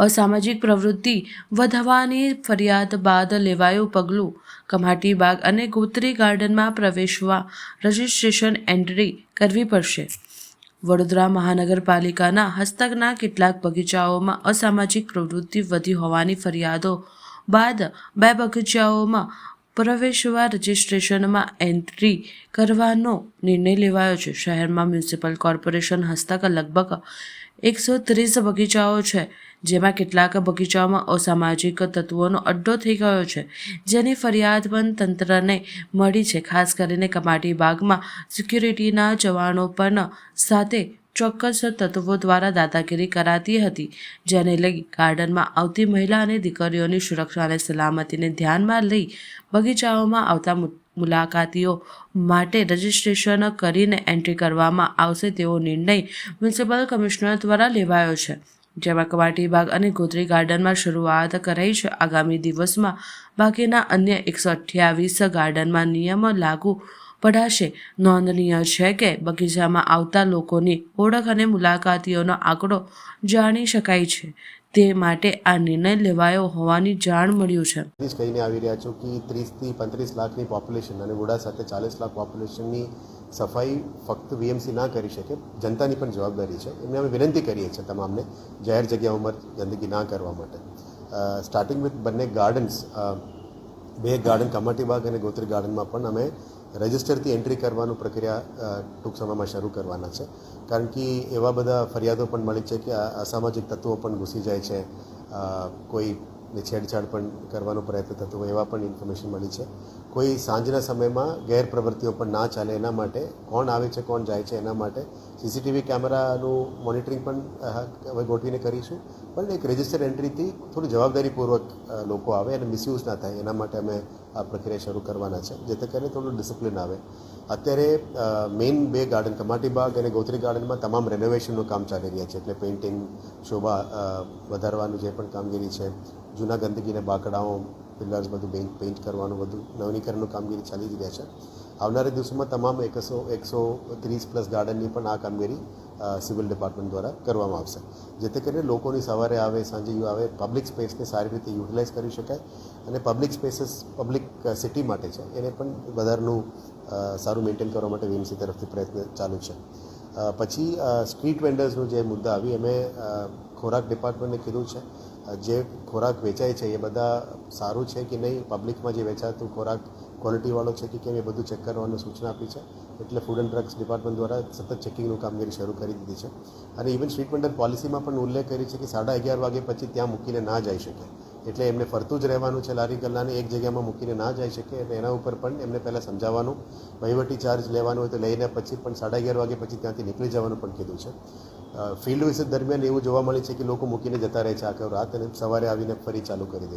અસામાજિક પ્રવૃત્તિ વધવાની ફરિયાદ બાદ લેવાયું પગલું. કમાટીબાગ અને ગોત્રી ગાર્ડનમાં પ્રવેશવા રજિસ્ટ્રેશન એન્ટ્રી કરવી પડશે. વડોદરા મહાનગરપાલિકાના હસ્તકના કેટલાક બગીચાઓમાં અસામાજિક પ્રવૃત્તિ વધી હોવાની ફરિયાદો બાદ 2 બગીચાઓમાં પ્રવેશવા રજિસ્ટ્રેશનમાં એન્ટ્રી કરવાનો નિર્ણય લેવાયો છે. શહેરમાં મ્યુનિસિપલ કોર્પોરેશન હસ્તક લગભગ 130 બગીચાઓ છે, જેમાં કેટલાક બગીચાઓમાં અસામાજિક તત્વોનો અડ્ડો થઈ ગયો છે, જેની ફરિયાદ પણ તંત્રને મળી છે. ખાસ કરીને કમાટીબાગમાં સિક્યુરિટીના જવાનો પણ સાથે ચોક્કસ તત્વો દ્વારા દાદાગીરી કરાતી હતી, જેને લઈ ગાર્ડનમાં આવતી મહિલા અને દીકરીઓની સુરક્ષા અને સલામતીને ધ્યાનમાં લઈ બગીચાઓમાં આવતા મુલાકાતીઓ માટે રજિસ્ટ્રેશન કરીને એન્ટ્રી કરવામાં આવશે તેવો નિર્ણય મ્યુનિસિપલ કમિશનર દ્વારા લેવાયો છે, જેમાં કમાટીબાગ અને ગોત્રી ગાર્ડનમાં શરૂઆત કરાઈ છે. આગામી દિવસમાં બાકીના અન્ય 128 ગાર્ડનમાં નિયમ લાગુ પડાશે. નોંધનીય છે કે બગીચામાં આવતા લોકોની ઓળખ અને મુલાકાતીઓનો આંકડો જાણી શકાય છે, તે માટે આ નિર્ણય લેવાયો હોવાની જાણ મળ્યું છે. કહીને આવી રહ્યા છો કે 30થી 35 લાખની પોપ્યુલેશન અને વડોદરા સાથે 40 લાખ પોપ્યુલેશનની સફાઈ ફક્ત વીએમસી ના કરી શકે, જનતાની પણ જવાબદારી છે. એમને અમે વિનંતી કરીએ છીએ તમામને જાહેર જગ્યાઓમાં ગંદકી ના કરવા માટે. સ્ટાર્ટિંગ વિથ બંને ગાર્ડન્સ, 2 ગાર્ડન કમાટીબાગ અને ગોત્રી ગાર્ડનમાં પણ અમે રજિસ્ટરથી એન્ટ્રી કરવાનું પ્રક્રિયા ટૂંક સમયમાં શરૂ કરવાના છે. કારણ કે એવા બધા ફરિયાદો પણ મળી છે કે અસામાજિક તત્વો પણ ઘૂસી જાય છે, કોઈ છેડછાડ પણ કરવાનો પ્રયત્ન થતો હોય એવા પણ ઇન્ફોર્મેશન મળી છે. કોઈ સાંજના સમયમાં ગેરપ્રવૃત્તિઓ પણ ના ચાલે એના માટે કોણ આવે છે કોણ જાય છે એના માટે સીસીટીવી કેમેરાનું મોનિટરિંગ પણ હવે ગોઠવીને કરીશું. પણ એક રજિસ્ટર એન્ટ્રીથી થોડી જવાબદારીપૂર્વક લોકો આવે અને મિસયુઝ ના થાય એના માટે અમે આ પ્રક્રિયા શરૂ કરવાના છે, જેથી કરીને થોડું ડિસિપ્લિન આવે. અત્યારે મેઇન 2 ગાર્ડન કમાટીબાગ અને ગોત્રી ગાર્ડનમાં તમામ રેનોવેશનનું કામ ચાલી રહ્યા છે, એટલે પેઇન્ટિંગ, શોભા વધારવાનું જે પણ કામગીરી છે, જૂના ગંદકીને બાકડાઓ, પિલર્સ બધું પેઇન્ટ કરવાનું બધું નવીનીકરણનું કામગીરી ચાલી જ રહ્યા છે. આવનારા દિવસોમાં તમામ 130+ ગાર્ડનની પણ આ કામગીરી સિવિલ ડિપાર્ટમેન્ટ દ્વારા કરવામાં આવશે, જેથી કરીને લોકોની સવારે આવે સાંજે આવે પબ્લિક સ્પેસને સારી રીતે યુટિલાઇઝ કરી શકાય અને પબ્લિક સ્પેસીસ પબ્લિક સિટી માટે છે એને પણ વધારનું સારું મેન્ટેન કરવા માટે વીએમસી તરફથી પ્રયત્ન ચાલુ છે. પછી સ્ટ્રીટ વેન્ડર્સનું જે મુદ્દા આવી, અમે ખોરાક ડિપાર્ટમેન્ટને કીધું છે જે ખોરાક વેચાય છે એ બધા સારું છે કે નહીં, પબ્લિકમાં જે વેચાતું ખોરાક ક્વોલિટીવાળો છે કે કેમ એ બધું ચેક કરવાની સૂચના આપી છે. એટલે ફૂડ એન્ડ ડ્રગ્સ ડિપાર્ટમેન્ટ દ્વારા સતત ચેકિંગનું કામગીરી શરૂ કરી દીધી છે. અને ઇવન સ્ટ્રીટ વેન્ડર પોલિસીમાં પણ ઉલ્લેખ કરી છે કે 11:30 વાગે પછી ત્યાં મૂકીને ના જઈ શકે, એટલે એમને ફરતું જ રહેવાનું છે. લારી ગલ્લાને એક જગ્યામાં મૂકીને ના જઈ શકે એટલે એના ઉપર પણ એમને પહેલાં સમજાવવાનું, વહીવટી ચાર્જ લેવાનો હોય તો લઈને પછી પણ 11:30 વાગે પછી ત્યાંથી નીકળી જવાનું પણ કીધું છે. ફિલ્ડ વિઝિટ દરમિયાન એવું જોવા મળે છે કે લોકો મૂકીને જતા રહે છે આખો રાત અને સવારે આવીને ફરી ચાલુ કરી દે